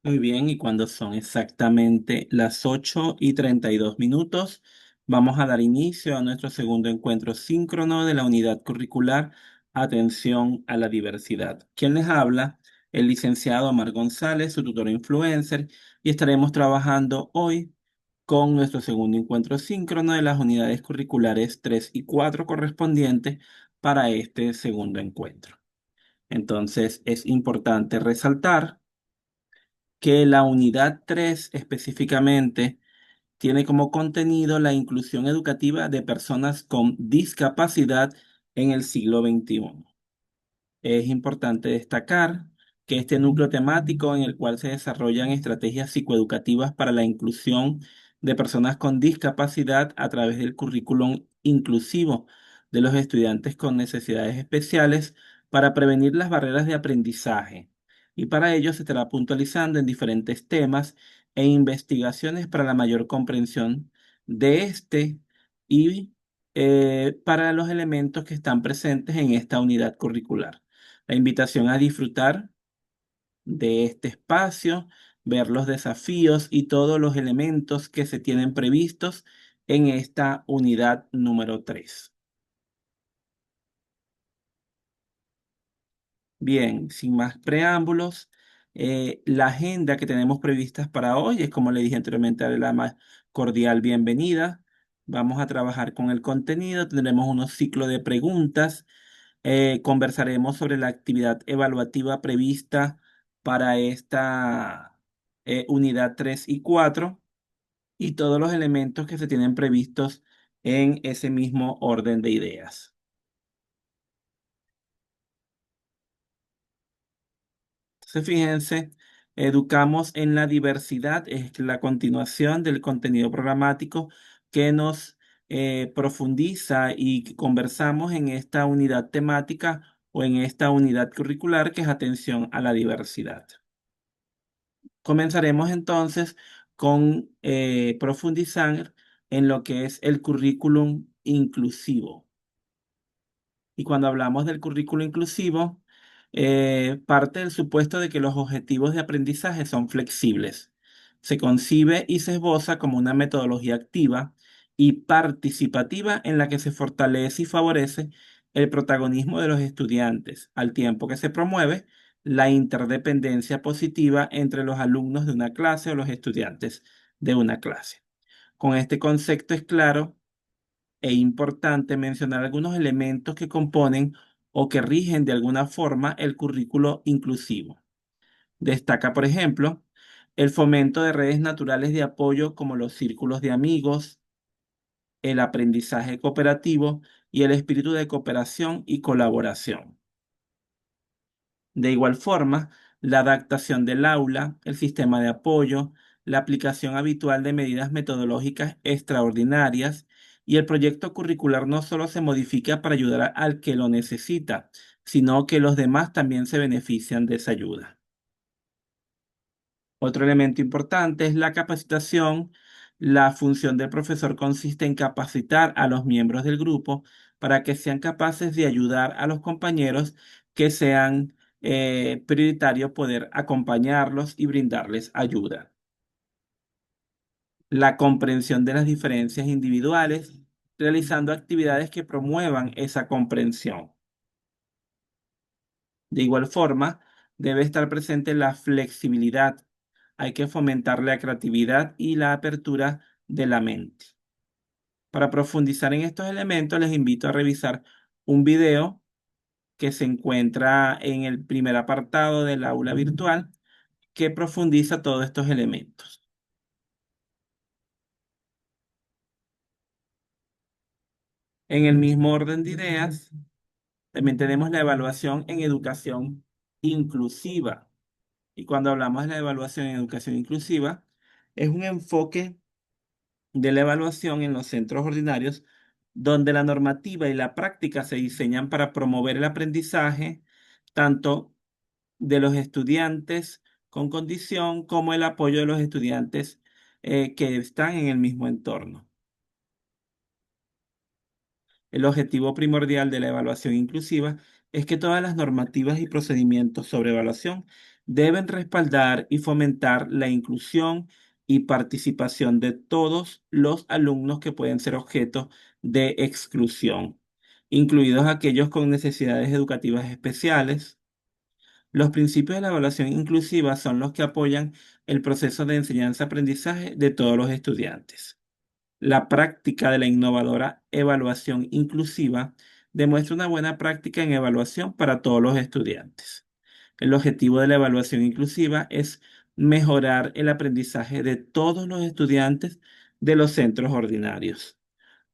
Muy bien, y cuando son exactamente las 8:32, vamos a dar inicio a nuestro segundo encuentro síncrono de la unidad curricular Atención a la Diversidad. ¿Quién les habla? El licenciado Omar González, su tutor influencer, y estaremos trabajando hoy con nuestro segundo encuentro síncrono de las unidades curriculares 3 y 4 correspondientes para este segundo encuentro. Entonces, es importante resaltar que la unidad 3 específicamente tiene como contenido la inclusión educativa de personas con discapacidad en el siglo XXI. Es importante destacar que este núcleo temático en el cual se desarrollan estrategias psicoeducativas para la inclusión de personas con discapacidad a través del currículum inclusivo de los estudiantes con necesidades especiales para prevenir las barreras de aprendizaje. Y para ello se estará puntualizando en diferentes temas e investigaciones para la mayor comprensión de este y para los elementos que están presentes en esta unidad curricular. La invitación a disfrutar de este espacio, ver los desafíos y todos los elementos que se tienen previstos en esta unidad número 3. Bien, sin más preámbulos, la agenda que tenemos previstas para hoy es, como le dije anteriormente, darle la más cordial bienvenida. Vamos a trabajar con el contenido, tendremos unos ciclos de preguntas. Conversaremos sobre la actividad evaluativa prevista para esta unidad 3 y 4 y todos los elementos que se tienen previstos en ese mismo orden de ideas. Entonces, fíjense, educamos en la diversidad, es la continuación del contenido programático que nos profundiza y que conversamos en esta unidad temática o en esta unidad curricular que es atención a la diversidad. Comenzaremos entonces con profundizar en lo que es el currículum inclusivo. Y cuando hablamos del currículo inclusivo, parte del supuesto de que los objetivos de aprendizaje son flexibles. Se concibe y se esboza como una metodología activa y participativa en la que se fortalece y favorece el protagonismo de los estudiantes, al tiempo que se promueve la interdependencia positiva entre los alumnos de una clase o los estudiantes de una clase. Con este concepto es claro e importante mencionar algunos elementos que componen o que rigen de alguna forma el currículo inclusivo. Destaca, por ejemplo, el fomento de redes naturales de apoyo como los círculos de amigos, el aprendizaje cooperativo y el espíritu de cooperación y colaboración. De igual forma, la adaptación del aula, el sistema de apoyo, la aplicación habitual de medidas metodológicas extraordinarias y el proyecto curricular no solo se modifica para ayudar al que lo necesita, sino que los demás también se benefician de esa ayuda. Otro elemento importante es la capacitación. La función del profesor consiste en capacitar a los miembros del grupo para que sean capaces de ayudar a los compañeros que sean prioritario poder acompañarlos y brindarles ayuda. La comprensión de las diferencias individuales, realizando actividades que promuevan esa comprensión. De igual forma, debe estar presente la flexibilidad. Hay que fomentar la creatividad y la apertura de la mente. Para profundizar en estos elementos, les invito a revisar un video que se encuentra en el primer apartado del aula virtual que profundiza todos estos elementos. En el mismo orden de ideas, también tenemos la evaluación en educación inclusiva. Y cuando hablamos de la evaluación en educación inclusiva, es un enfoque de la evaluación en los centros ordinarios donde la normativa y la práctica se diseñan para promover el aprendizaje tanto de los estudiantes con condición como el apoyo de los estudiantes que están en el mismo entorno. El objetivo primordial de la evaluación inclusiva es que todas las normativas y procedimientos sobre evaluación deben respaldar y fomentar la inclusión y participación de todos los alumnos que pueden ser objeto de exclusión, incluidos aquellos con necesidades educativas especiales. Los principios de la evaluación inclusiva son los que apoyan el proceso de enseñanza-aprendizaje de todos los estudiantes. La práctica de la innovadora evaluación inclusiva demuestra una buena práctica en evaluación para todos los estudiantes. El objetivo de la evaluación inclusiva es mejorar el aprendizaje de todos los estudiantes de los centros ordinarios.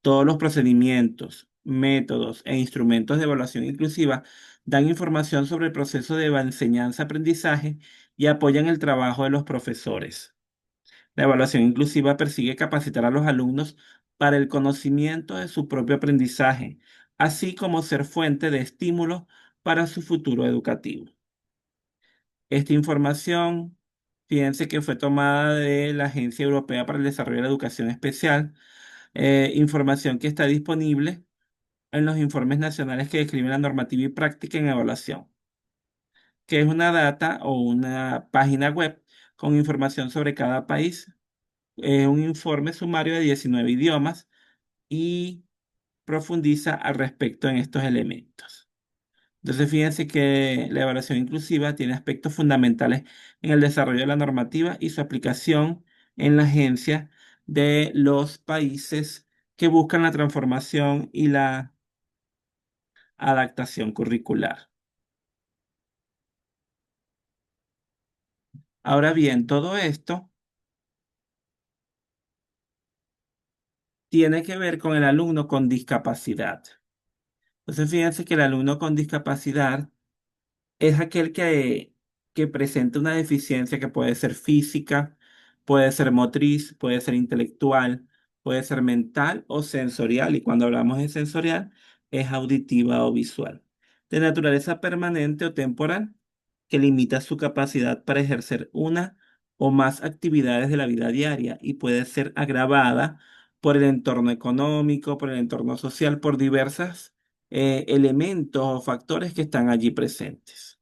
Todos los procedimientos, métodos e instrumentos de evaluación inclusiva dan información sobre el proceso de enseñanza-aprendizaje y apoyan el trabajo de los profesores. La evaluación inclusiva persigue capacitar a los alumnos para el conocimiento de su propio aprendizaje, así como ser fuente de estímulo para su futuro educativo. Esta información, fíjense que fue tomada de la Agencia Europea para el Desarrollo de la Educación Especial, información que está disponible en los informes nacionales que describen la normativa y práctica en evaluación, que es una data o una página web con información sobre cada país. Es un informe sumario de 19 idiomas y profundiza al respecto en estos elementos. Entonces, fíjense que la evaluación inclusiva tiene aspectos fundamentales en el desarrollo de la normativa y su aplicación en la agencia de los países que buscan la transformación y la adaptación curricular. Ahora bien, todo esto tiene que ver con el alumno con discapacidad. Entonces, fíjense que el alumno con discapacidad es aquel que presenta una deficiencia que puede ser física, puede ser motriz, puede ser intelectual, puede ser mental o sensorial. Y cuando hablamos de sensorial, es auditiva o visual. De naturaleza permanente o temporal, que limita su capacidad para ejercer una o más actividades de la vida diaria y puede ser agravada por el entorno económico, por el entorno social, por diversos elementos o factores que están allí presentes.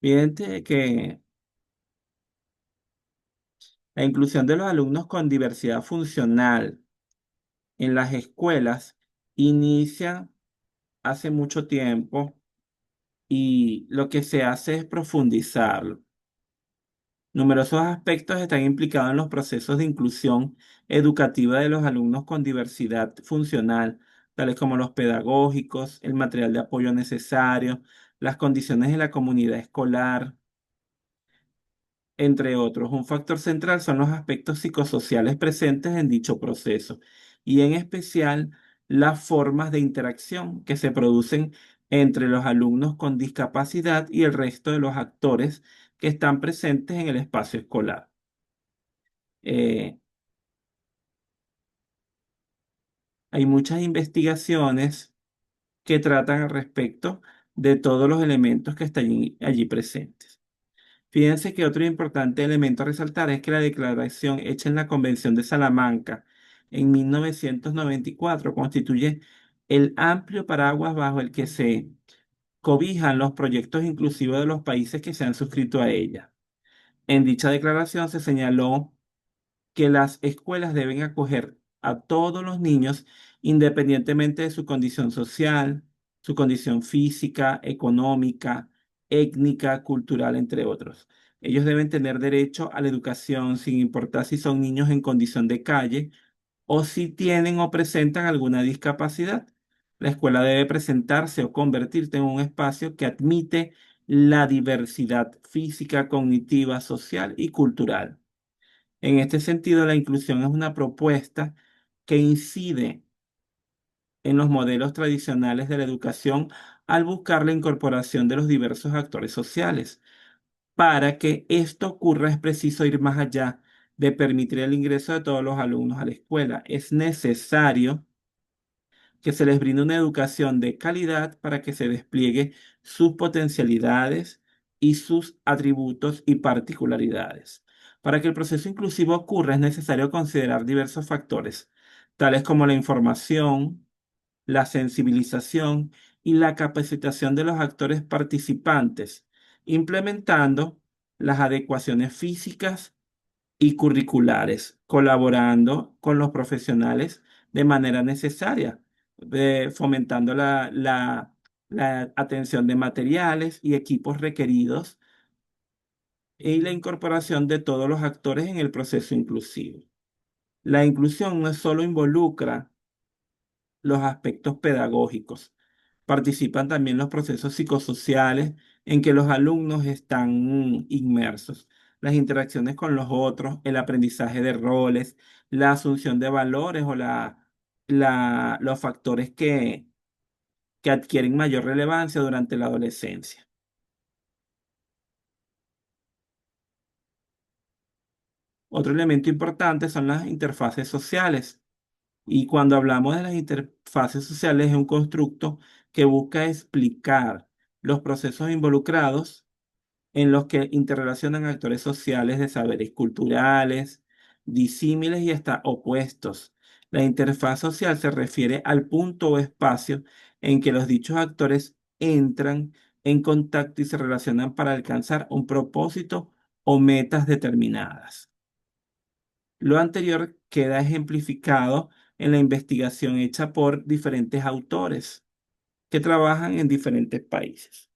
Fíjate que la inclusión de los alumnos con diversidad funcional en las escuelas inicia hace mucho tiempo y lo que se hace es profundizarlo. Numerosos aspectos están implicados en los procesos de inclusión educativa de los alumnos con diversidad funcional, tales como los pedagógicos, el material de apoyo necesario, las condiciones de la comunidad escolar, entre otros. Un factor central son los aspectos psicosociales presentes en dicho proceso y en especial las formas de interacción que se producen entre los alumnos con discapacidad y el resto de los actores que están presentes en el espacio escolar. Eh, Hay muchas investigaciones que tratan al respecto de todos los elementos que están allí presentes. Fíjense que otro importante elemento a resaltar es que la declaración hecha en la Convención de Salamanca en 1994 constituye el amplio paraguas bajo el que se cobijan los proyectos inclusivos de los países que se han suscrito a ella. En dicha declaración se señaló que las escuelas deben acoger a todos los niños independientemente de su condición social, su condición física, económica, étnica, cultural, entre otros. Ellos deben tener derecho a la educación sin importar si son niños en condición de calle o si tienen o presentan alguna discapacidad. La escuela debe presentarse o convertirse en un espacio que admite la diversidad física, cognitiva, social y cultural. En este sentido, la inclusión es una propuesta que incide en los modelos tradicionales de la educación al buscar la incorporación de los diversos actores sociales. Para que esto ocurra es preciso ir más allá de permitir el ingreso de todos los alumnos a la escuela. Es necesario que se les brinde una educación de calidad para que se despliegue sus potencialidades y sus atributos y particularidades. Para que el proceso inclusivo ocurra es necesario considerar diversos factores, tales como la información, la sensibilización y la capacitación de los actores participantes, implementando las adecuaciones físicas y curriculares, colaborando con los profesionales de manera necesaria, fomentando la atención de materiales y equipos requeridos y la incorporación de todos los actores en el proceso inclusivo. La inclusión no solo involucra los aspectos pedagógicos. Participan también los procesos psicosociales en que los alumnos están inmersos. Las interacciones con los otros, el aprendizaje de roles, la asunción de valores o los factores que adquieren mayor relevancia durante la adolescencia. Otro elemento importante son las interfaces sociales. Y cuando hablamos de las interfaces sociales, es un constructo que busca explicar los procesos involucrados en los que interrelacionan actores sociales de saberes culturales, disímiles y hasta opuestos. La interfaz social se refiere al punto o espacio en que los dichos actores entran en contacto y se relacionan para alcanzar un propósito o metas determinadas. Lo anterior queda ejemplificado en la investigación hecha por diferentes autores que trabajan en diferentes países.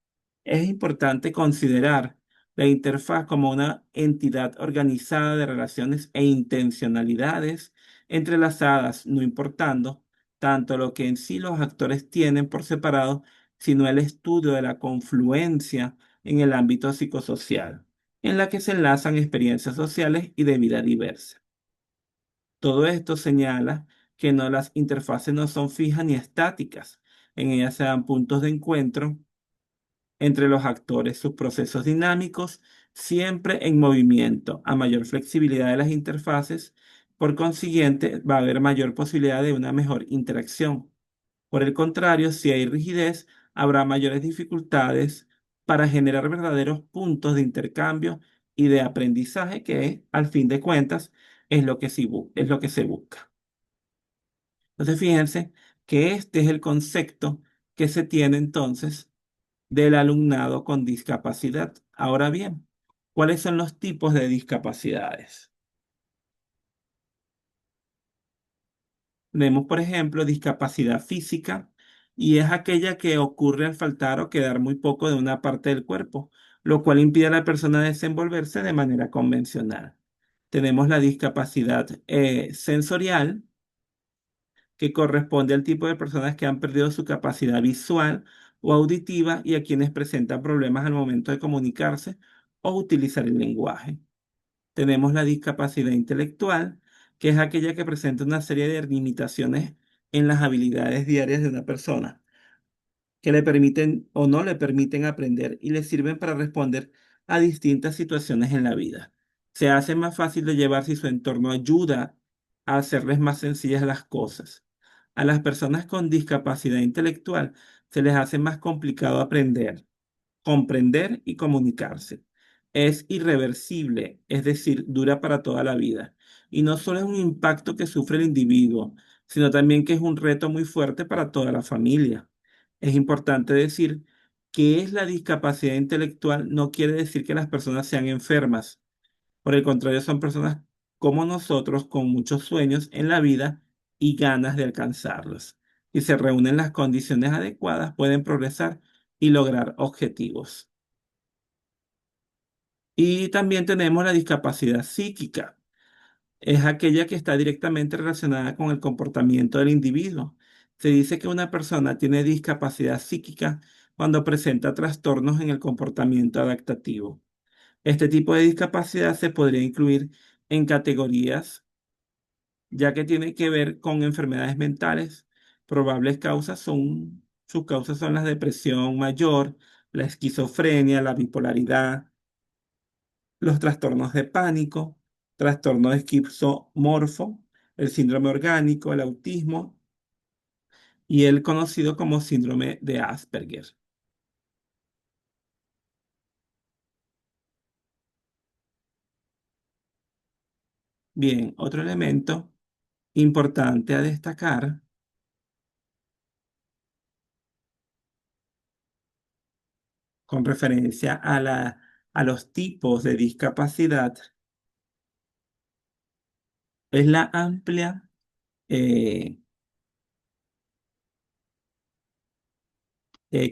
Es importante considerar la interfaz como una entidad organizada de relaciones e intencionalidades entrelazadas, no importando tanto lo que en sí los actores tienen por separado, sino el estudio de la confluencia en el ámbito psicosocial, en la que se enlazan experiencias sociales y de vida diversa. Todo esto señala que no las interfaces no son fijas ni estáticas. En ellas se dan puntos de encuentro entre los actores, sus procesos dinámicos, siempre en movimiento. A mayor flexibilidad de las interfaces, por consiguiente, va a haber mayor posibilidad de una mejor interacción. Por el contrario, si hay rigidez, habrá mayores dificultades para generar verdaderos puntos de intercambio y de aprendizaje que, al fin de cuentas, es lo que, es lo que se busca. Entonces, fíjense que este es el concepto que se tiene entonces del alumnado con discapacidad. Ahora bien, ¿cuáles son los tipos de discapacidades? Vemos, por ejemplo, discapacidad física y es aquella que ocurre al faltar o quedar muy poco de una parte del cuerpo, lo cual impide a la persona desenvolverse de manera convencional. Tenemos la discapacidad sensorial, que corresponde al tipo de personas que han perdido su capacidad visual o auditiva y a quienes presentan problemas al momento de comunicarse o utilizar el lenguaje. Tenemos la discapacidad intelectual, que es aquella que presenta una serie de limitaciones en las habilidades diarias de una persona que le permiten o no le permiten aprender y le sirven para responder a distintas situaciones en la vida. Se hace más fácil de llevar si su entorno ayuda a hacerles más sencillas las cosas. A las personas con discapacidad intelectual se les hace más complicado aprender, comprender y comunicarse. Es irreversible, es decir, dura para toda la vida. Y no solo es un impacto que sufre el individuo, sino también que es un reto muy fuerte para toda la familia. Es importante decir que es la discapacidad intelectual no quiere decir que las personas sean enfermas. Por el contrario, son personas como nosotros con muchos sueños en la vida y ganas de alcanzarlos. Si se reúnen las condiciones adecuadas, pueden progresar y lograr objetivos. Y también tenemos la discapacidad psíquica. Es aquella que está directamente relacionada con el comportamiento del individuo. Se dice que una persona tiene discapacidad psíquica cuando presenta trastornos en el comportamiento adaptativo. Este tipo de discapacidad se podría incluir en categorías, ya que tiene que ver con enfermedades mentales. Sus causas son la depresión mayor, la esquizofrenia, la bipolaridad, los trastornos de pánico, trastorno de esquizomorfo, el síndrome orgánico, el autismo y el conocido como síndrome de Asperger. Bien, otro elemento importante a destacar con referencia a los tipos de discapacidad es la amplia eh,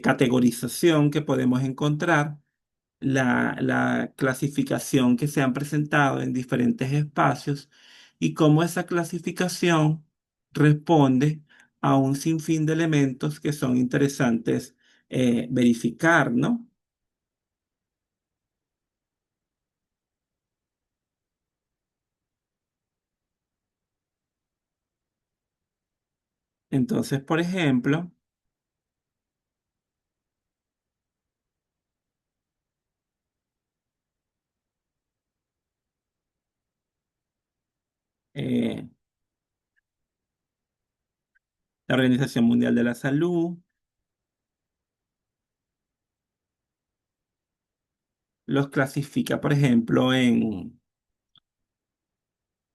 categorización que podemos encontrar, la clasificación que se han presentado en diferentes espacios y cómo esa clasificación responde a un sinfín de elementos que son interesantes verificar, ¿no? Entonces, por ejemplo, eh, la Organización Mundial de la Salud los clasifica, por ejemplo, en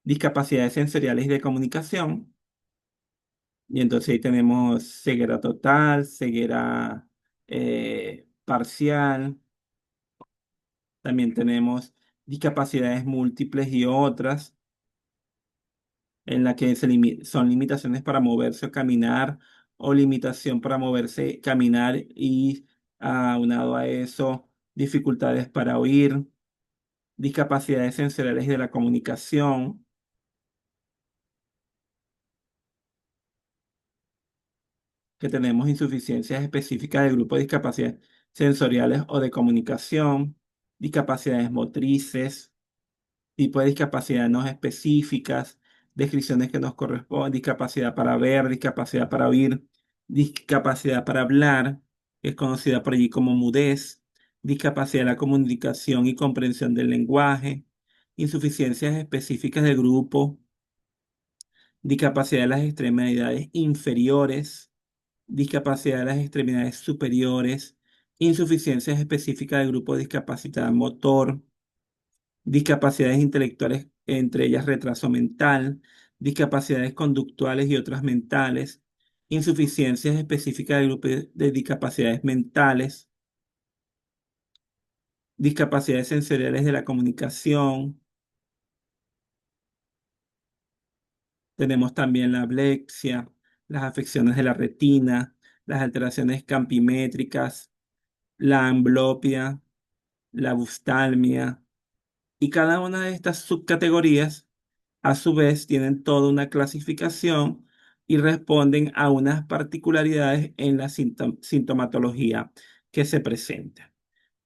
discapacidades sensoriales y de comunicación. Y entonces ahí tenemos ceguera total, ceguera parcial, también tenemos discapacidades múltiples y otras, en la que son limitaciones para moverse o caminar, o limitación para moverse, caminar y aunado a eso, dificultades para oír, discapacidades sensoriales y de la comunicación, que tenemos insuficiencias específicas del grupo de discapacidades sensoriales o de comunicación, discapacidades motrices, tipo de discapacidad no específicas, descripciones que nos corresponden, discapacidad para ver, discapacidad para oír, discapacidad para hablar, que es conocida por allí como mudez, discapacidad de la comunicación y comprensión del lenguaje, insuficiencias específicas del grupo, discapacidad de las extremidades inferiores, discapacidad de las extremidades superiores, insuficiencias específicas del grupo de discapacidad motor, discapacidades intelectuales, entre ellas retraso mental, discapacidades conductuales y otras mentales, insuficiencias específicas del grupo de discapacidades mentales, discapacidades sensoriales de la comunicación. Tenemos también la ablexia, las afecciones de la retina, las alteraciones campimétricas, la ambliopia, la buftalmia, y cada una de estas subcategorías, a su vez, tienen toda una clasificación y responden a unas particularidades en la sintomatología que se presenta.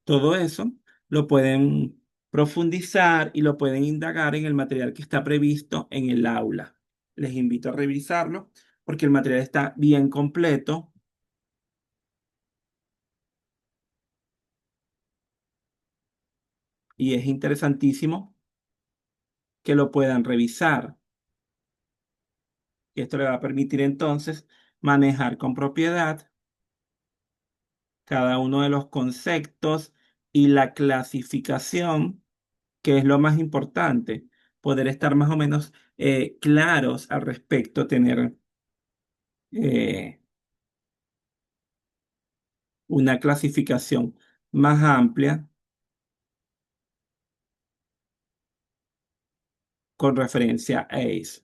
Todo eso lo pueden profundizar y lo pueden indagar en el material que está previsto en el aula. Les invito a revisarlo porque el material está bien completo y es interesantísimo que lo puedan revisar. Y esto le va a permitir entonces manejar con propiedad cada uno de los conceptos y la clasificación, que es lo más importante, poder estar más o menos claros al respecto, tener eh, una clasificación más amplia con referencia a eso.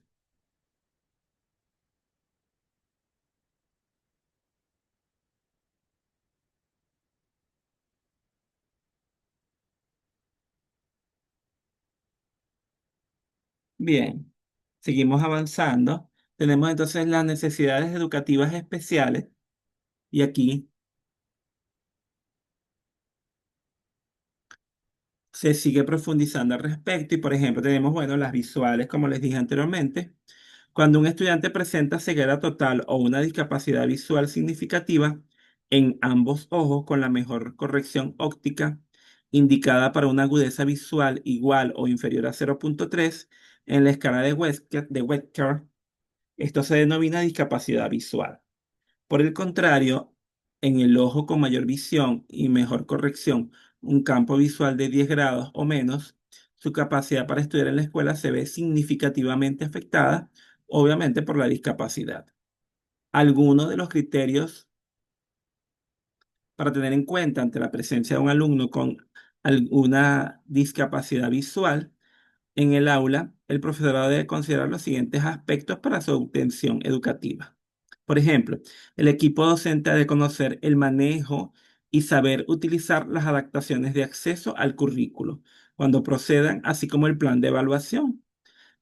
Bien, seguimos avanzando. Tenemos entonces las necesidades educativas especiales y aquí se sigue profundizando al respecto y, por ejemplo, tenemos, bueno, las visuales, como les dije anteriormente. Cuando un estudiante presenta ceguera total o una discapacidad visual significativa en ambos ojos con la mejor corrección óptica indicada para una agudeza visual igual o inferior a 0,3 en la escala de Wechsler, esto se denomina discapacidad visual. Por el contrario, en el ojo con mayor visión y mejor corrección, un campo visual de 10 grados o menos, su capacidad para estudiar en la escuela se ve significativamente afectada, obviamente por la discapacidad. Algunos de los criterios para tener en cuenta ante la presencia de un alumno con alguna discapacidad visual en el aula, el profesorado debe considerar los siguientes aspectos para su obtención educativa. Por ejemplo, el equipo docente ha de conocer el manejo y saber utilizar las adaptaciones de acceso al currículo cuando procedan, así como el plan de evaluación.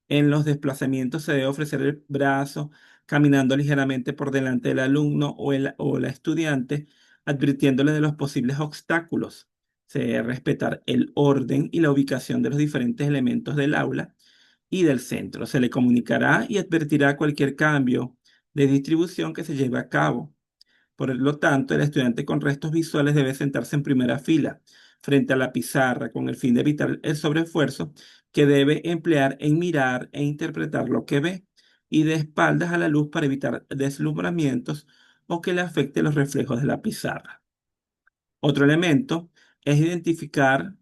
En los desplazamientos se debe ofrecer el brazo, caminando ligeramente por delante del alumno o la estudiante, advirtiéndole de los posibles obstáculos. Se debe respetar el orden y la ubicación de los diferentes elementos del aula y del centro. Se le comunicará y advertirá cualquier cambio de distribución que se lleve a cabo. Por lo tanto, el estudiante con restos visuales debe sentarse en primera fila, frente a la pizarra, con el fin de evitar el sobreesfuerzo que debe emplear en mirar e interpretar lo que ve, y de espaldas a la luz para evitar deslumbramientos o que le afecte los reflejos de la pizarra. Otro elemento es identificar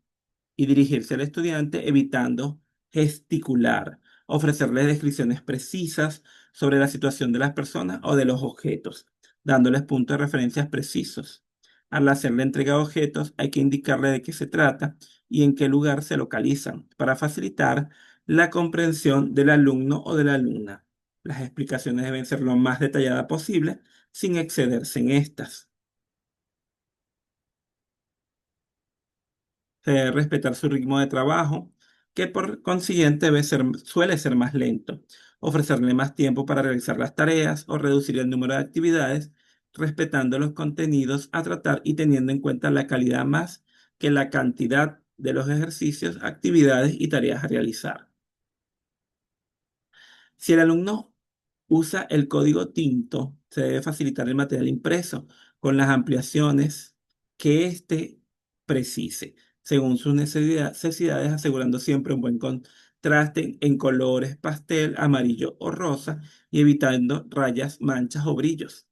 y dirigirse al estudiante evitando gesticular, ofrecerles descripciones precisas sobre la situación de las personas o de los objetos, dándoles puntos de referencias precisos. Al hacerle entrega de objetos, hay que indicarle de qué se trata y en qué lugar se localizan para facilitar la comprensión del alumno o de la alumna. Las explicaciones deben ser lo más detalladas posible sin excederse en estas. Se debe respetar su ritmo de trabajo, que por consiguiente suele ser más lento, ofrecerle más tiempo para realizar las tareas o reducir el número de actividades, respetando los contenidos a tratar y teniendo en cuenta la calidad más que la cantidad de los ejercicios, actividades y tareas a realizar. Si el alumno usa el código tinto, se debe facilitar el material impreso con las ampliaciones que éste precise, según sus necesidades, asegurando siempre un buen contraste en colores pastel, amarillo o rosa y evitando rayas, manchas o brillos.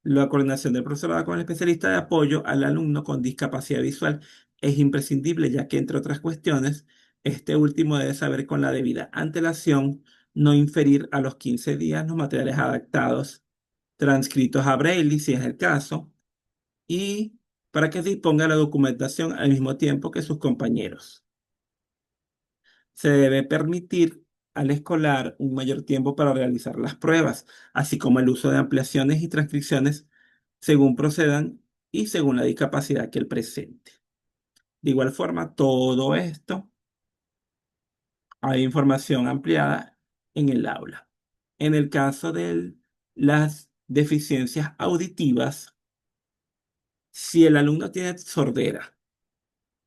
La coordinación del profesorado con el especialista de apoyo al alumno con discapacidad visual es imprescindible, ya que, entre otras cuestiones, este último debe saber con la debida antelación no inferir a los 15 días los materiales adaptados, transcritos a Braille, si es el caso, y para que disponga de la documentación al mismo tiempo que sus compañeros. Se debe permitir al escolar un mayor tiempo para realizar las pruebas, así como el uso de ampliaciones y transcripciones según procedan y según la discapacidad que él presente. De igual forma, todo esto hay información ampliada en el aula. En el caso de las deficiencias auditivas, si el alumno tiene sordera,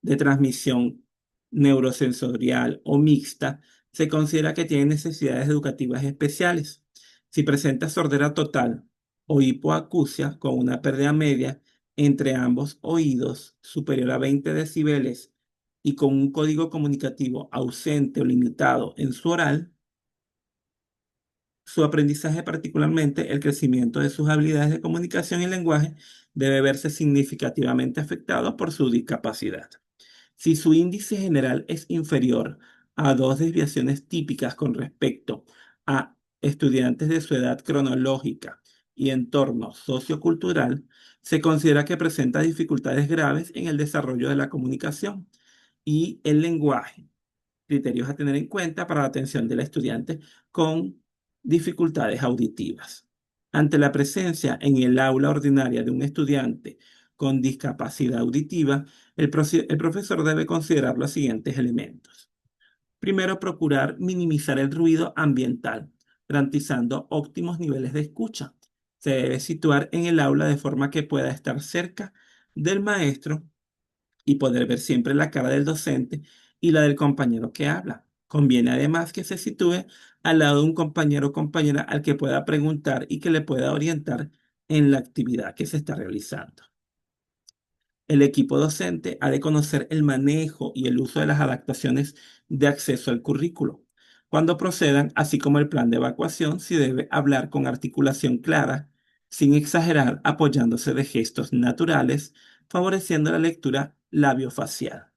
de transmisión neurosensorial o mixta, se considera que tiene necesidades educativas especiales. Si presenta sordera total o hipoacusia con una pérdida media entre ambos oídos superior a 20 decibeles y con un código comunicativo ausente o limitado en su oral, su aprendizaje, particularmente el crecimiento de sus habilidades de comunicación y lenguaje, debe verse significativamente afectado por su discapacidad. Si su índice general es inferior a dos desviaciones típicas con respecto a estudiantes de su edad cronológica y entorno sociocultural, se considera que presenta dificultades graves en el desarrollo de la comunicación y el lenguaje, criterios a tener en cuenta para la atención del estudiante con dificultades auditivas. Ante la presencia en el aula ordinaria de un estudiante con discapacidad auditiva, el profesor debe considerar los siguientes elementos. Primero, procurar minimizar el ruido ambiental, garantizando óptimos niveles de escucha. Se debe situar en el aula de forma que pueda estar cerca del maestro y poder ver siempre la cara del docente y la del compañero que habla. Conviene además que se sitúe al lado de un compañero o compañera al que pueda preguntar y que le pueda orientar en la actividad que se está realizando. El equipo docente ha de conocer el manejo y el uso de las adaptaciones de acceso al currículo, cuando procedan, así como el plan de evacuación, si debe hablar con articulación clara, sin exagerar, apoyándose de gestos naturales, favoreciendo la lectura labiofacial.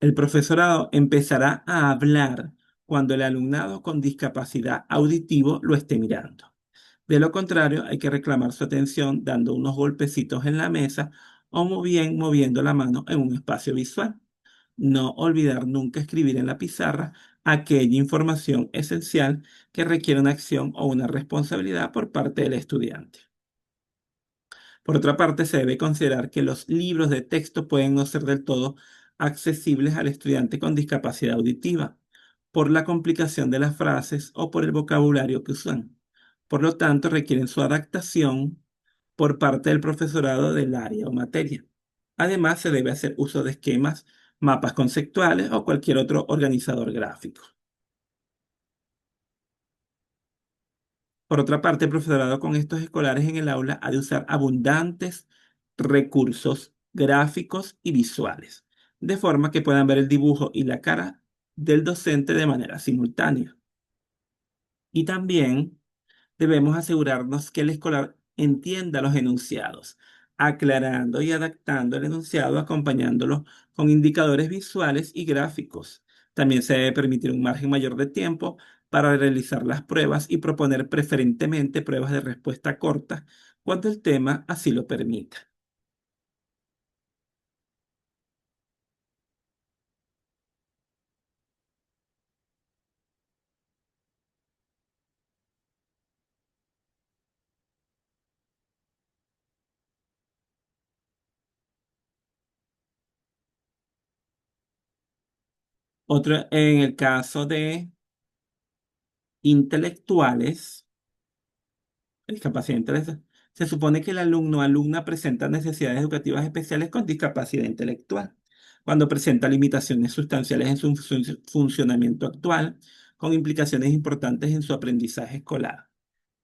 El profesorado empezará a hablar cuando el alumnado con discapacidad auditivo lo esté mirando. De lo contrario, hay que reclamar su atención dando unos golpecitos en la mesa o muy bien moviendo la mano en un espacio visual. No olvidar nunca escribir en la pizarra aquella información esencial que requiere una acción o una responsabilidad por parte del estudiante. Por otra parte, se debe considerar que los libros de texto pueden no ser del todo accesibles al estudiante con discapacidad auditiva, por la complicación de las frases o por el vocabulario que usan. Por lo tanto, requieren su adaptación por parte del profesorado del área o materia. Además, se debe hacer uso de esquemas, mapas conceptuales o cualquier otro organizador gráfico. Por otra parte, el profesorado con estos escolares en el aula ha de usar abundantes recursos gráficos y visuales, de forma que puedan ver el dibujo y la cara del docente de manera simultánea. Y también debemos asegurarnos que el escolar entienda los enunciados, aclarando y adaptando el enunciado, acompañándolo con indicadores visuales y gráficos. También se debe permitir un margen mayor de tiempo para realizar las pruebas y proponer preferentemente pruebas de respuesta corta cuando el tema así lo permita. Otro, en el caso de intelectuales, discapacidad intelectual, se supone que el alumno o alumna presenta necesidades educativas especiales con discapacidad intelectual, cuando presenta limitaciones sustanciales en su funcionamiento actual, con implicaciones importantes en su aprendizaje escolar.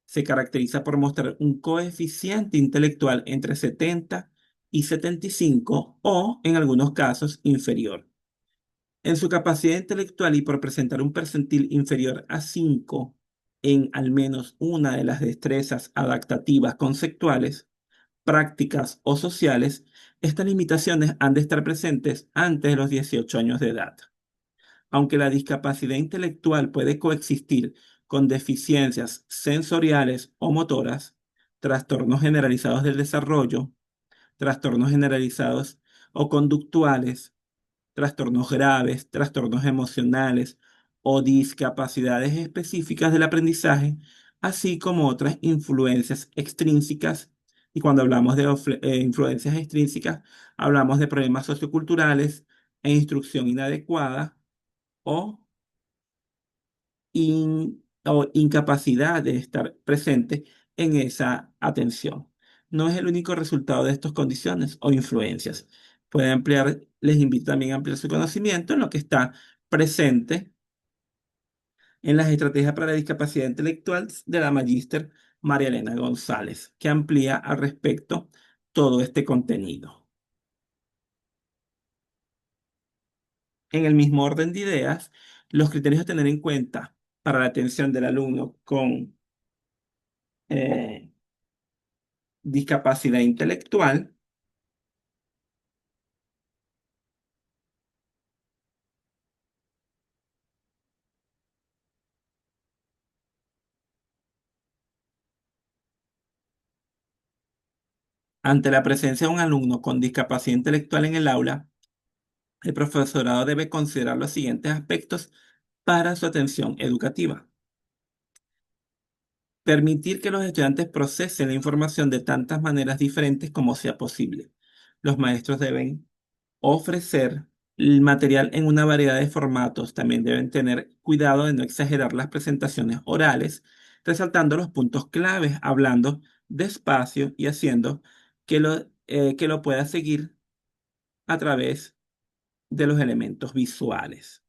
Se caracteriza por mostrar un coeficiente intelectual entre 70 y 75 o, en algunos casos, inferior. En su capacidad intelectual y por presentar un percentil inferior a 5 en al menos una de las destrezas adaptativas conceptuales, prácticas o sociales, estas limitaciones han de estar presentes antes de los 18 años de edad. Aunque la discapacidad intelectual puede coexistir con deficiencias sensoriales o motoras, trastornos generalizados del desarrollo, trastornos generalizados o conductuales, trastornos graves, trastornos emocionales o discapacidades específicas del aprendizaje, así como otras influencias extrínsecas. Y cuando hablamos de influencias extrínsecas, hablamos de problemas socioculturales e instrucción inadecuada o, o incapacidad de estar presente en esa atención. No es el único resultado de estas condiciones o influencias. Puede ampliar, les invito también a ampliar su conocimiento en lo que está presente en las estrategias para la discapacidad intelectual de la magíster María Elena González, que amplía al respecto todo este contenido. En el mismo orden de ideas, los criterios a tener en cuenta para la atención del alumno con eh, discapacidad intelectual ante la presencia de un alumno con discapacidad intelectual en el aula. El profesorado debe considerar los siguientes aspectos para su atención educativa. Permitir que los estudiantes procesen la información de tantas maneras diferentes como sea posible. Los maestros deben ofrecer el material en una variedad de formatos. También deben tener cuidado de no exagerar las presentaciones orales, resaltando los puntos claves, hablando despacio y haciendo que lo pueda seguir a través de los elementos visuales.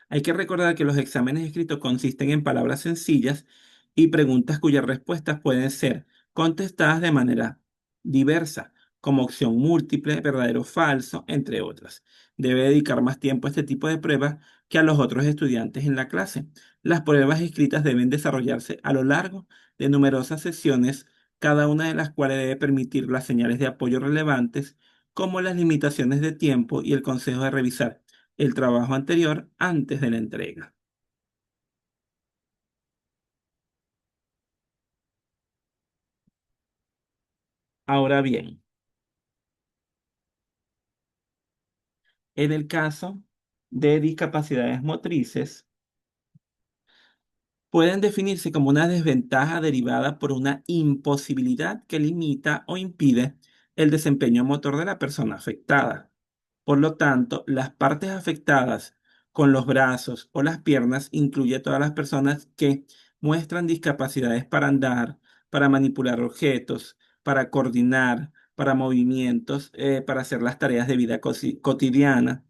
Hay que recordar que los exámenes escritos consisten en palabras sencillas y preguntas cuyas respuestas pueden ser contestadas de manera diversa, como opción múltiple, verdadero o falso, entre otras. Debe dedicar más tiempo a este tipo de pruebas que a los otros estudiantes en la clase. Las pruebas escritas deben desarrollarse a lo largo de numerosas sesiones, cada una de las cuales debe permitir las señales de apoyo relevantes, como las limitaciones de tiempo y el consejo de revisar el trabajo anterior antes de la entrega. Ahora bien, en el caso de discapacidades motrices, pueden definirse como una desventaja derivada por una imposibilidad que limita o impide el desempeño motor de la persona afectada. Por lo tanto, las partes afectadas con los brazos o las piernas incluye a todas las personas que muestran discapacidades para andar, para manipular objetos, para coordinar, para movimientos, para hacer las tareas de vida cotidiana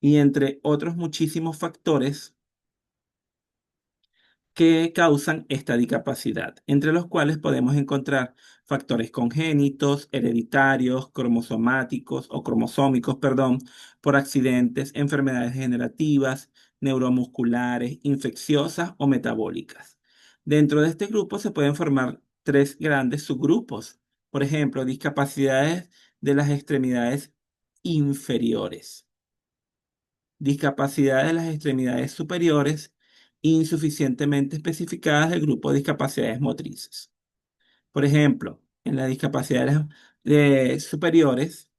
y entre otros muchísimos factores que causan esta discapacidad, entre los cuales podemos encontrar factores congénitos, hereditarios, cromosomáticos o cromosómicos, perdón, por accidentes, enfermedades degenerativas, neuromusculares, infecciosas o metabólicas. Dentro de este grupo se pueden formar tres grandes subgrupos. Por ejemplo, discapacidades de las extremidades inferiores, discapacidad de las extremidades superiores insuficientemente especificadas del grupo de discapacidades motrices. Por ejemplo, en las discapacidades superiores,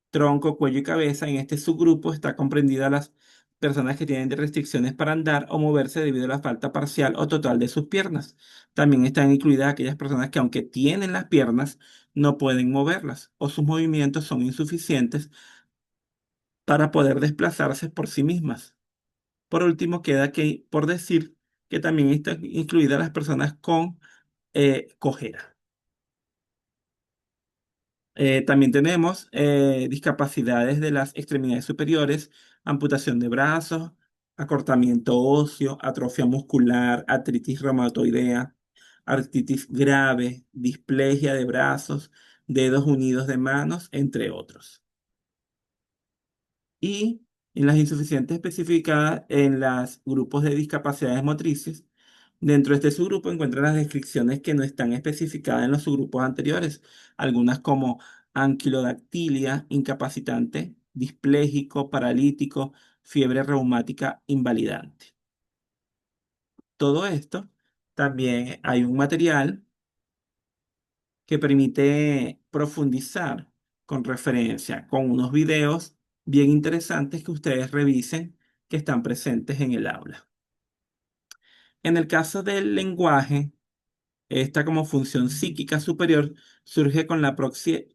tronco, cuello y cabeza, en este subgrupo está comprendida las personas que tienen restricciones para andar o moverse debido a la falta parcial o total de sus piernas. También están incluidas aquellas personas que aunque tienen las piernas, no pueden moverlas o sus movimientos son insuficientes para poder desplazarse por sí mismas. Por último, queda que, por decir que también están incluidas las personas con cojera. También tenemos discapacidades de las extremidades superiores, amputación de brazos, acortamiento óseo, atrofia muscular, artritis reumatoidea, artritis grave, displasia de brazos, dedos unidos de manos, entre otros. Y en las insuficientes especificadas en los grupos de discapacidades motrices. Dentro de este subgrupo encuentran las descripciones que no están especificadas en los subgrupos anteriores, algunas como anquilodactilia, incapacitante, displéjico, paralítico, fiebre reumática, invalidante. Todo esto, también hay un material que permite profundizar con referencia, con unos videos bien interesantes que ustedes revisen que están presentes en el aula. En el caso del lenguaje, esta como función psíquica superior surge con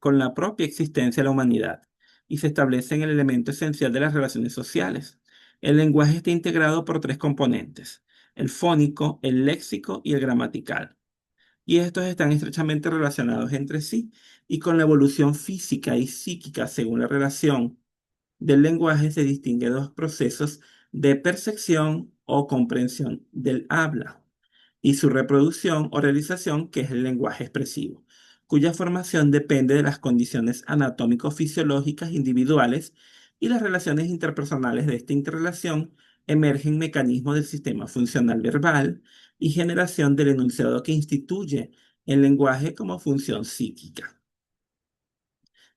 con la propia existencia de la humanidad y se establece en el elemento esencial de las relaciones sociales. El lenguaje está integrado por tres componentes: el fónico, el léxico y el gramatical, y estos están estrechamente relacionados entre sí y con la evolución física y psíquica. Según la relación del lenguaje se distinguen dos procesos de percepción o comprensión del habla y su reproducción o realización, que es el lenguaje expresivo, cuya formación depende de las condiciones anatómico-fisiológicas individuales y las relaciones interpersonales. De esta interrelación emergen mecanismos del sistema funcional verbal y generación del enunciado que instituye el lenguaje como función psíquica.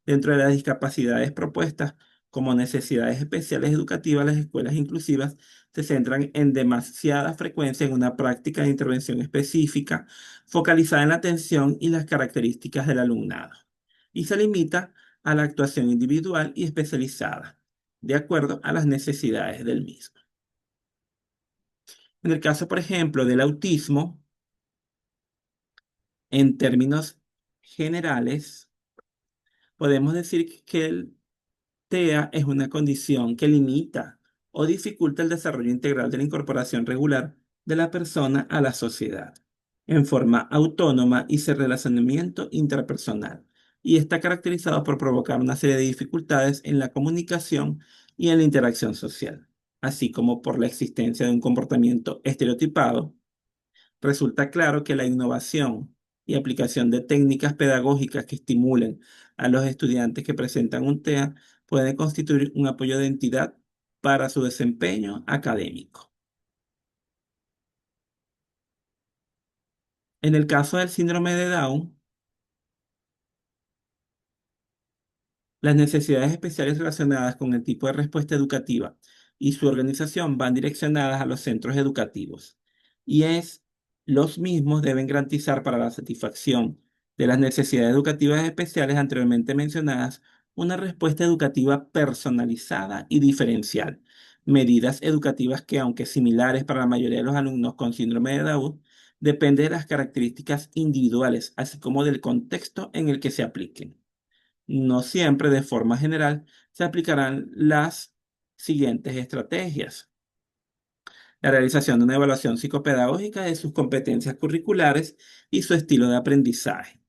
Dentro de las discapacidades propuestas como necesidades especiales educativas, las escuelas inclusivas se centran en demasiada frecuencia en una práctica de intervención específica focalizada en la atención y las características del alumnado, y se limita a la actuación individual y especializada, de acuerdo a las necesidades del mismo. En el caso, por ejemplo, del autismo, en términos generales, podemos decir que el TEA es una condición que limita o dificulta el desarrollo integral de la incorporación regular de la persona a la sociedad en forma autónoma y sin relacionamiento interpersonal, y está caracterizado por provocar una serie de dificultades en la comunicación y en la interacción social, así como por la existencia de un comportamiento estereotipado. Resulta claro que la innovación y aplicación de técnicas pedagógicas que estimulen a los estudiantes que presentan un TEA pueden constituir un apoyo de entidad para su desempeño académico. En el caso del síndrome de Down, las necesidades especiales relacionadas con el tipo de respuesta educativa y su organización van direccionadas a los centros educativos los mismos deben garantizar para la satisfacción de las necesidades educativas especiales anteriormente mencionadas una respuesta educativa personalizada y diferencial. Medidas educativas que, aunque similares para la mayoría de los alumnos con síndrome de Down, dependen de las características individuales, así como del contexto en el que se apliquen. No siempre, de forma general, se aplicarán las siguientes estrategias: la realización de una evaluación psicopedagógica de sus competencias curriculares y su estilo de aprendizaje,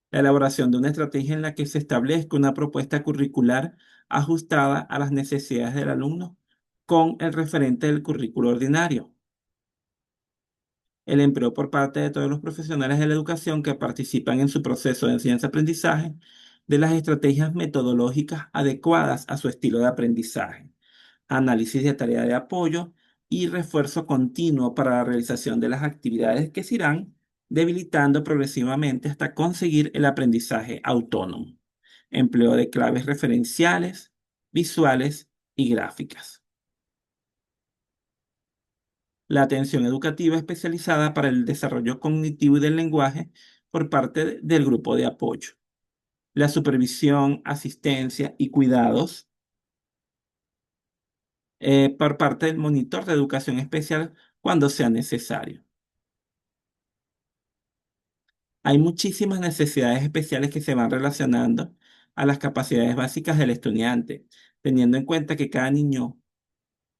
la elaboración de una estrategia en la que se establezca una propuesta curricular ajustada a las necesidades del alumno con el referente del currículo ordinario, el empleo por parte de todos los profesionales de la educación que participan en su proceso de enseñanza-aprendizaje de las estrategias metodológicas adecuadas a su estilo de aprendizaje, análisis de tarea de apoyo y refuerzo continuo para la realización de las actividades que se irán debilitando progresivamente hasta conseguir el aprendizaje autónomo, empleo de claves referenciales, visuales y gráficas. La atención educativa especializada para el desarrollo cognitivo y del lenguaje por parte del grupo de apoyo. La supervisión, asistencia y cuidados por parte del monitor de educación especial cuando sea necesario. Hay muchísimas necesidades especiales que se van relacionando a las capacidades básicas del estudiante, teniendo en cuenta que cada niño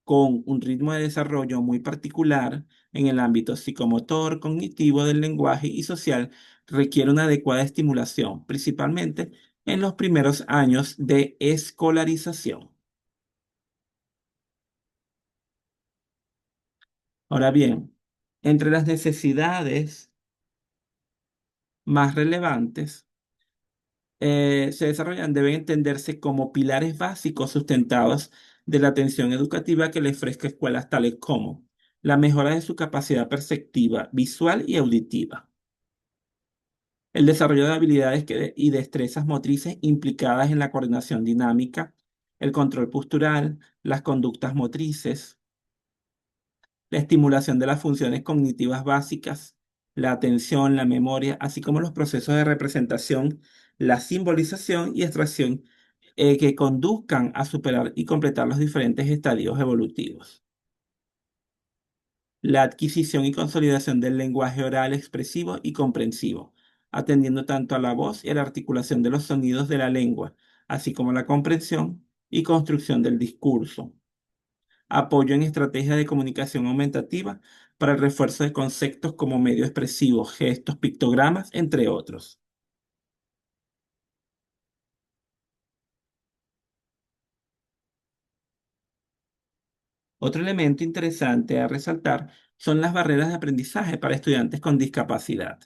con un ritmo de desarrollo muy particular en el ámbito psicomotor, cognitivo del lenguaje y social requiere una adecuada estimulación, principalmente en los primeros años de escolarización. Ahora bien, entre las necesidades más relevantes se desarrollan deben entenderse como pilares básicos sustentados de la atención educativa que le ofrezca escuelas tales como la mejora de su capacidad perceptiva, visual y auditiva, el desarrollo de habilidades y destrezas motrices implicadas en la coordinación dinámica, el control postural, las conductas motrices, la estimulación de las funciones cognitivas básicas, la atención, la memoria, así como los procesos de representación, la simbolización y extracción que conduzcan a superar y completar los diferentes estadios evolutivos. La adquisición y consolidación del lenguaje oral expresivo y comprensivo, atendiendo tanto a la voz y a la articulación de los sonidos de la lengua, así como la comprensión y construcción del discurso. Apoyo en estrategias de comunicación aumentativa para el refuerzo de conceptos como medio expresivo, gestos, pictogramas, entre otros. Otro elemento interesante a resaltar son las barreras de aprendizaje para estudiantes con discapacidad.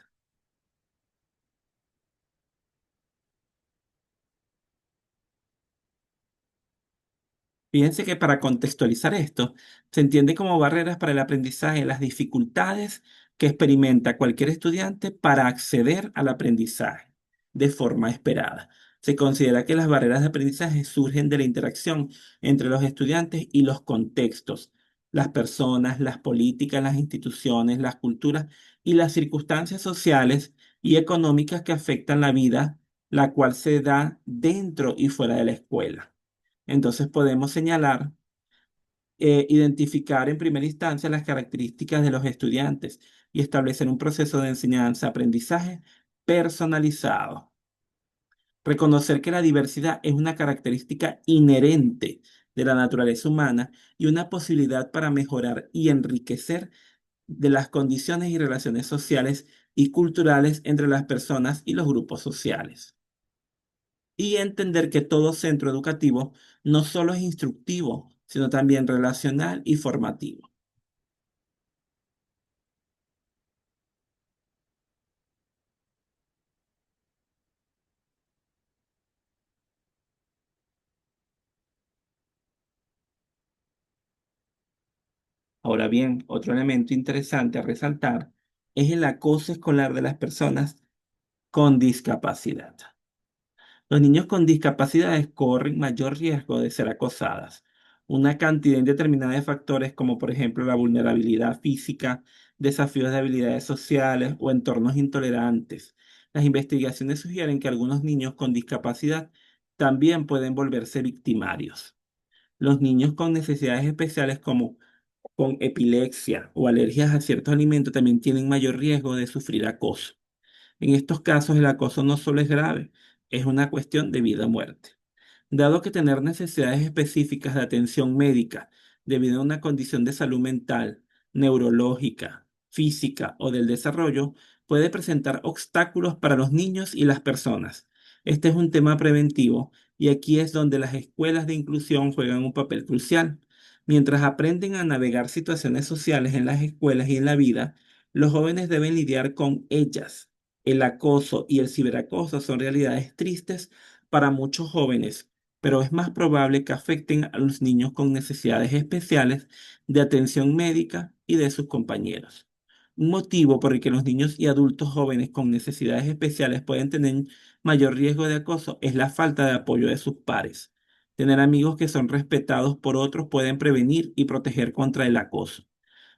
Fíjense que para contextualizar esto, se entiende como barreras para el aprendizaje las dificultades que experimenta cualquier estudiante para acceder al aprendizaje de forma esperada. Se considera que las barreras de aprendizaje surgen de la interacción entre los estudiantes y los contextos, las personas, las políticas, las instituciones, las culturas y las circunstancias sociales y económicas que afectan la vida, la cual se da dentro y fuera de la escuela. Entonces podemos señalar, identificar en primera instancia las características de los estudiantes y establecer un proceso de enseñanza-aprendizaje personalizado. Reconocer que la diversidad es una característica inherente de la naturaleza humana y una posibilidad para mejorar y enriquecer de las condiciones y relaciones sociales y culturales entre las personas y los grupos sociales. Y entender que todo centro educativo no solo es instructivo, sino también relacional y formativo. Ahora bien, otro elemento interesante a resaltar es el acoso escolar de las personas con discapacidad. Los niños con discapacidades corren mayor riesgo de ser acosadas. Una cantidad indeterminada de factores como por ejemplo la vulnerabilidad física, desafíos de habilidades sociales o entornos intolerantes. Las investigaciones sugieren que algunos niños con discapacidad también pueden volverse victimarios. Los niños con necesidades especiales como con epilepsia o alergias a ciertos alimentos también tienen mayor riesgo de sufrir acoso. En estos casos, el acoso no solo es grave, es una cuestión de vida o muerte. Dado que tener necesidades específicas de atención médica debido a una condición de salud mental, neurológica, física o del desarrollo puede presentar obstáculos para los niños y las personas. Este es un tema preventivo y aquí es donde las escuelas de inclusión juegan un papel crucial. Mientras aprenden a navegar situaciones sociales en las escuelas y en la vida, los jóvenes deben lidiar con ellas. El acoso y el ciberacoso son realidades tristes para muchos jóvenes, pero es más probable que afecten a los niños con necesidades especiales de atención médica y de sus compañeros. Un motivo por el que los niños y adultos jóvenes con necesidades especiales pueden tener mayor riesgo de acoso es la falta de apoyo de sus pares. Tener amigos que son respetados por otros pueden prevenir y proteger contra el acoso.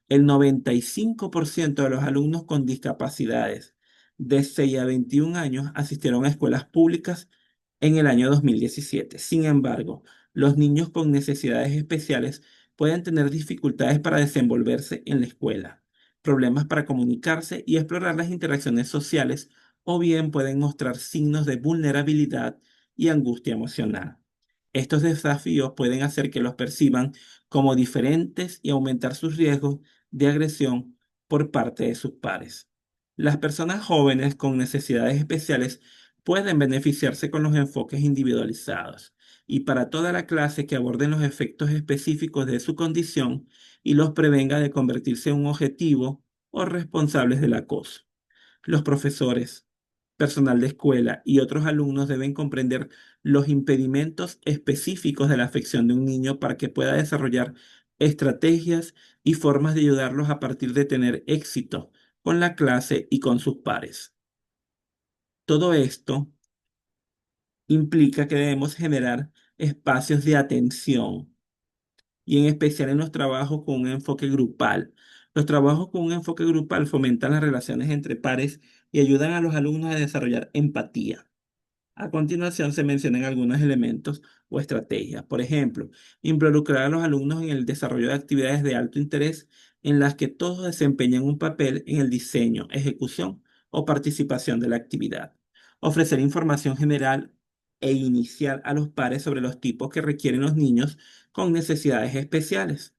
El 95% de los alumnos con discapacidades de 6 a 21 años asistieron a escuelas públicas en el año 2017. Sin embargo, los niños con necesidades especiales pueden tener dificultades para desenvolverse en la escuela, problemas para comunicarse y explorar las interacciones sociales, o bien pueden mostrar signos de vulnerabilidad y angustia emocional. Estos desafíos pueden hacer que los perciban como diferentes y aumentar sus riesgos de agresión por parte de sus pares. Las personas jóvenes con necesidades especiales pueden beneficiarse con los enfoques individualizados y para toda la clase que aborden los efectos específicos de su condición y los prevenga de convertirse en un objetivo o responsables del acoso. Los profesores, personal de escuela y otros alumnos deben comprender los impedimentos específicos de la afección de un niño para que pueda desarrollar estrategias y formas de ayudarlos a partir de tener éxito con la clase y con sus pares. Todo esto implica que debemos generar espacios de atención y en especial en los trabajos con un enfoque grupal. Los trabajos con un enfoque grupal fomentan las relaciones entre pares y ayudan a los alumnos a desarrollar empatía. A continuación se mencionan algunos elementos o estrategias. Por ejemplo, involucrar a los alumnos en el desarrollo de actividades de alto interés en las que todos desempeñan un papel en el diseño, ejecución o participación de la actividad. Ofrecer información general e inicial a los pares sobre los tipos que requieren los niños con necesidades especiales.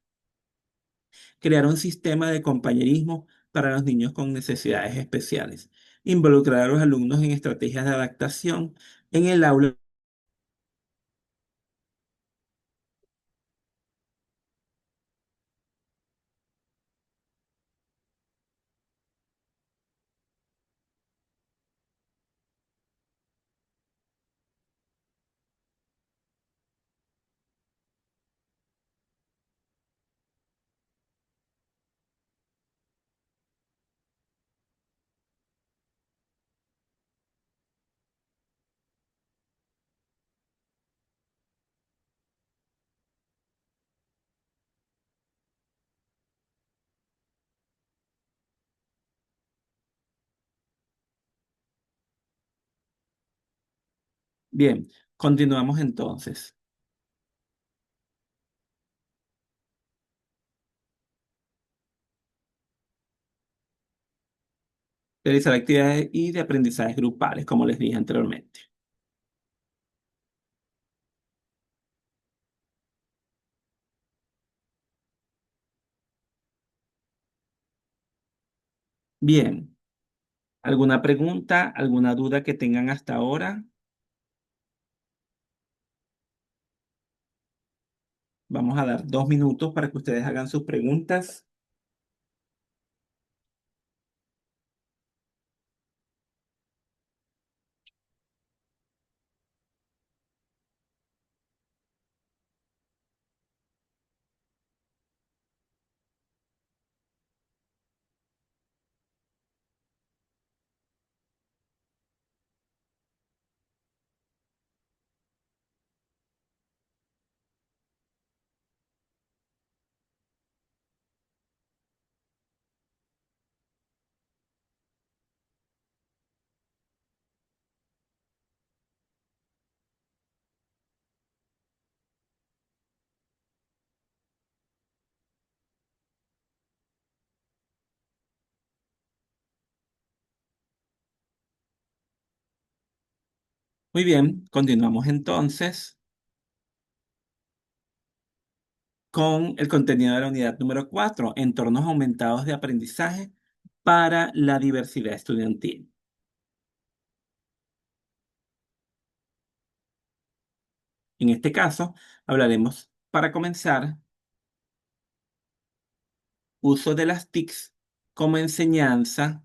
Crear un sistema de compañerismo para los niños con necesidades especiales. Involucrar a los alumnos en estrategias de adaptación en el aula. Bien, continuamos entonces. Realizar actividades y de aprendizajes grupales, como les dije anteriormente. Bien, ¿alguna pregunta, alguna duda que tengan hasta ahora? Vamos a dar 2 minutos para que ustedes hagan sus preguntas. Muy bien, continuamos entonces con el contenido de la unidad número 4, entornos aumentados de aprendizaje para la diversidad estudiantil. En este caso, hablaremos, para comenzar, uso de las TICs como enseñanza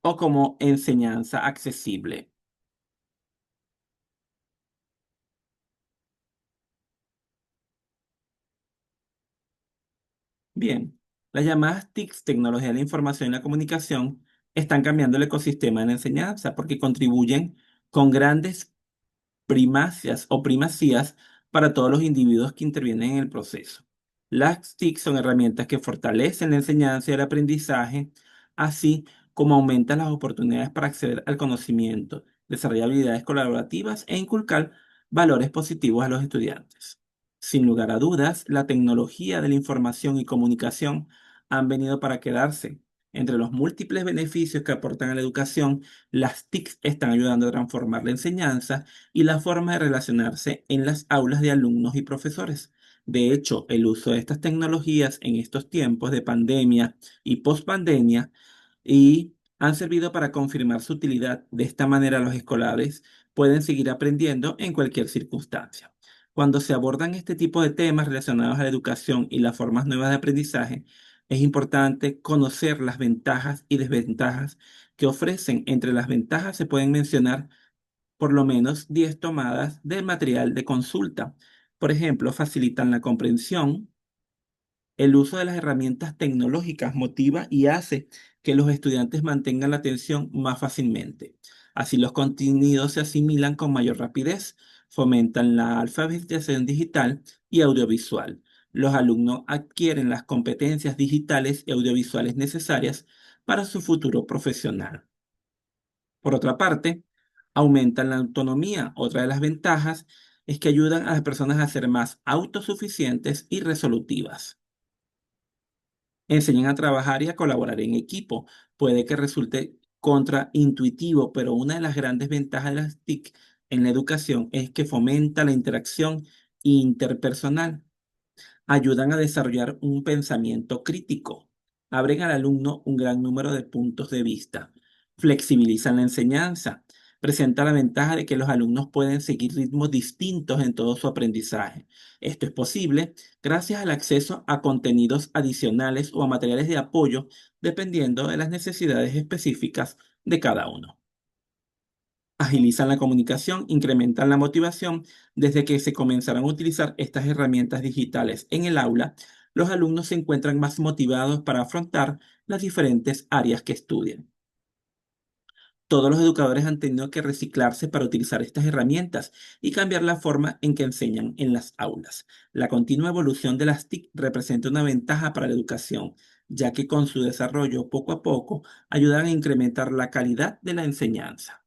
o como enseñanza accesible. Bien, las llamadas TICs, tecnología de la información y la comunicación, están cambiando el ecosistema de la enseñanza porque contribuyen con grandes primacias o primacías para todos los individuos que intervienen en el proceso. Las TIC son herramientas que fortalecen la enseñanza y el aprendizaje, así como aumentan las oportunidades para acceder al conocimiento, desarrollar habilidades colaborativas e inculcar valores positivos a los estudiantes. Sin lugar a dudas, la tecnología de la información y comunicación han venido para quedarse. Entre los múltiples beneficios que aportan a la educación, las TIC están ayudando a transformar la enseñanza y la forma de relacionarse en las aulas de alumnos y profesores. De hecho, el uso de estas tecnologías en estos tiempos de pandemia y pospandemia y han servido para confirmar su utilidad. De esta manera, los escolares pueden seguir aprendiendo en cualquier circunstancia. Cuando se abordan este tipo de temas relacionados a la educación y las formas nuevas de aprendizaje, es importante conocer las ventajas y desventajas que ofrecen. Entre las ventajas se pueden mencionar por lo menos 10 tomadas de material de consulta. Por ejemplo, facilitan la comprensión. El uso de las herramientas tecnológicas motiva y hace que los estudiantes mantengan la atención más fácilmente. Así los contenidos se asimilan con mayor rapidez, fomentan la alfabetización digital y audiovisual. Los alumnos adquieren las competencias digitales y audiovisuales necesarias para su futuro profesional. Por otra parte, aumentan la autonomía. Otra de las ventajas es que ayudan a las personas a ser más autosuficientes y resolutivas. Enseñan a trabajar y a colaborar en equipo. Puede que resulte contraintuitivo, pero una de las grandes ventajas de las TIC en la educación es que fomenta la interacción interpersonal, ayudan a desarrollar un pensamiento crítico, abren al alumno un gran número de puntos de vista, flexibilizan la enseñanza, presenta la ventaja de que los alumnos pueden seguir ritmos distintos en todo su aprendizaje. Esto es posible gracias al acceso a contenidos adicionales o a materiales de apoyo dependiendo de las necesidades específicas de cada uno. Agilizan la comunicación, incrementan la motivación. Desde que se comenzaron a utilizar estas herramientas digitales en el aula, los alumnos se encuentran más motivados para afrontar las diferentes áreas que estudian. Todos los educadores han tenido que reciclarse para utilizar estas herramientas y cambiar la forma en que enseñan en las aulas. La continua evolución de las TIC representa una ventaja para la educación, ya que con su desarrollo poco a poco ayudan a incrementar la calidad de la enseñanza.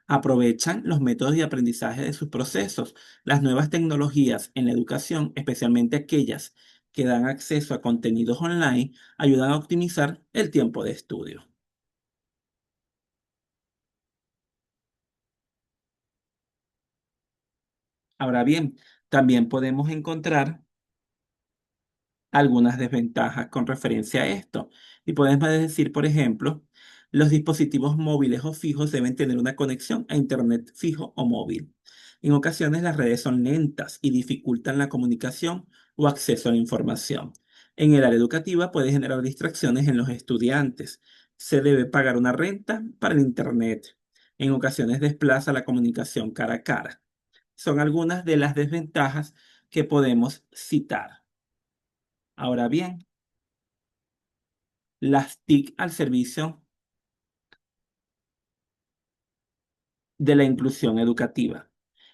Aprovechan los métodos de aprendizaje de sus procesos. Las nuevas tecnologías en la educación, especialmente aquellas que dan acceso a contenidos online, ayudan a optimizar el tiempo de estudio. Ahora bien, también podemos encontrar algunas desventajas con referencia a esto. Y podemos decir, por ejemplo, los dispositivos móviles o fijos deben tener una conexión a Internet fijo o móvil. En ocasiones las redes son lentas y dificultan la comunicación o acceso a la información. En el área educativa puede generar distracciones en los estudiantes. Se debe pagar una renta para el Internet. En ocasiones desplaza la comunicación cara a cara. Son algunas de las desventajas que podemos citar. Ahora bien, las TIC al servicio de la inclusión educativa.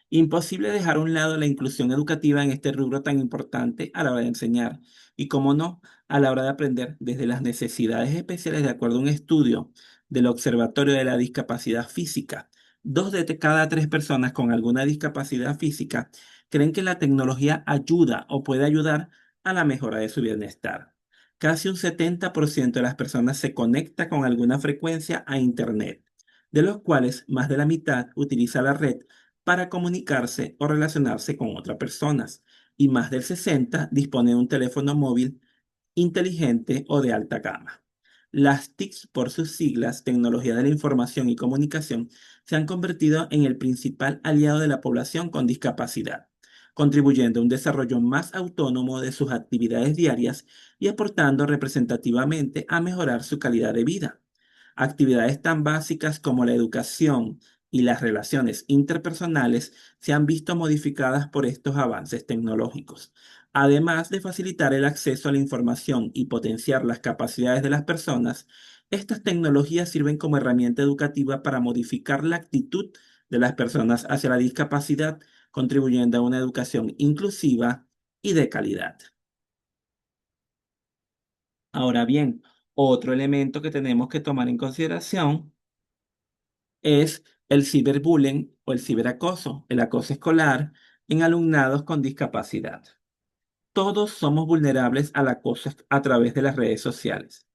Imposible dejar a un lado la inclusión educativa en este rubro tan importante a la hora de enseñar y, como no, a la hora de aprender desde las necesidades especiales de acuerdo a un estudio del Observatorio de la Discapacidad Física. Dos de cada tres personas con alguna discapacidad física creen que la tecnología ayuda o puede ayudar a la mejora de su bienestar. Casi un 70% de las personas se conecta con alguna frecuencia a Internet. de los cuales más de la mitad utiliza la red para comunicarse o relacionarse con otras personas, y más del 60 dispone de un teléfono móvil inteligente o de alta gama. Las TICs, por sus siglas, Tecnología de la Información y Comunicación, se han convertido en el principal aliado de la población con discapacidad, contribuyendo a un desarrollo más autónomo de sus actividades diarias y aportando representativamente a mejorar su calidad de vida. Actividades tan básicas como la educación y las relaciones interpersonales se han visto modificadas por estos avances tecnológicos. Además de facilitar el acceso a la información y potenciar las capacidades de las personas, estas tecnologías sirven como herramienta educativa para modificar la actitud de las personas hacia la discapacidad, contribuyendo a una educación inclusiva y de calidad. Ahora bien, otro elemento que tenemos que tomar en consideración es el ciberbullying o el ciberacoso, el acoso escolar en alumnados con discapacidad. Todos somos vulnerables al acoso a través de las redes sociales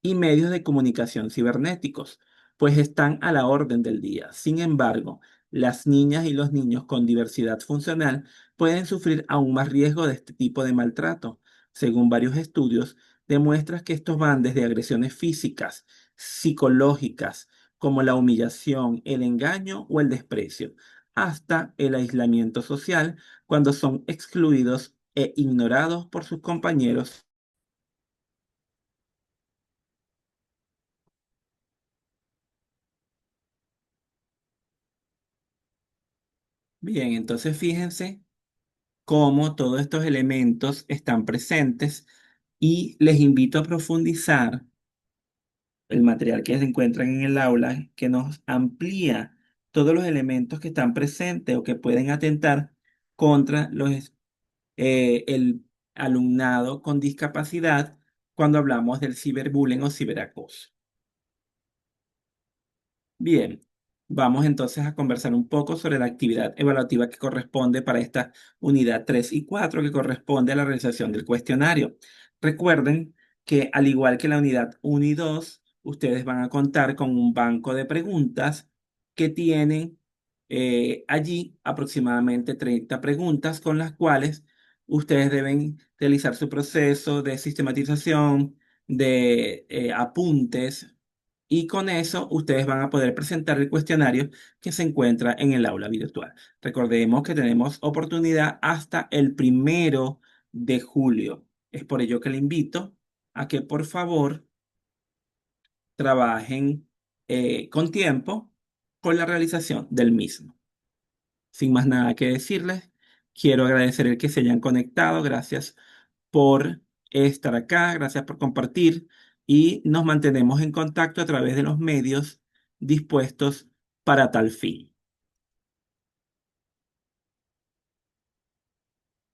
y medios de comunicación cibernéticos, pues están a la orden del día. Sin embargo, las niñas y los niños con diversidad funcional pueden sufrir aún más riesgo de este tipo de maltrato. Según varios estudios, demuestran que estos van desde agresiones físicas, psicológicas, como la humillación, el engaño o el desprecio, hasta el aislamiento social cuando son excluidos e ignorados por sus compañeros. Bien, entonces fíjense cómo todos estos elementos están presentes y les invito a profundizar el material que se encuentran en el aula, que nos amplía todos los elementos que están presentes o que pueden atentar contra el alumnado con discapacidad cuando hablamos del ciberbullying o ciberacoso. Bien, vamos entonces a conversar un poco sobre la actividad evaluativa que corresponde para esta unidad 3 y 4, que corresponde a la realización del cuestionario. Recuerden que al igual que la unidad 1 y 2, ustedes van a contar con un banco de preguntas que tienen allí aproximadamente 30 preguntas con las cuales ustedes deben realizar su proceso de sistematización, de apuntes, y con eso ustedes van a poder presentar el cuestionario que se encuentra en el aula virtual. Recordemos que tenemos oportunidad hasta el 1 de julio. Es por ello que le invito a que por favor trabajen con tiempo con la realización del mismo. Sin más nada que decirles, quiero agradecer el que se hayan conectado. Gracias por estar acá, gracias por compartir, y nos mantenemos en contacto a través de los medios dispuestos para tal fin.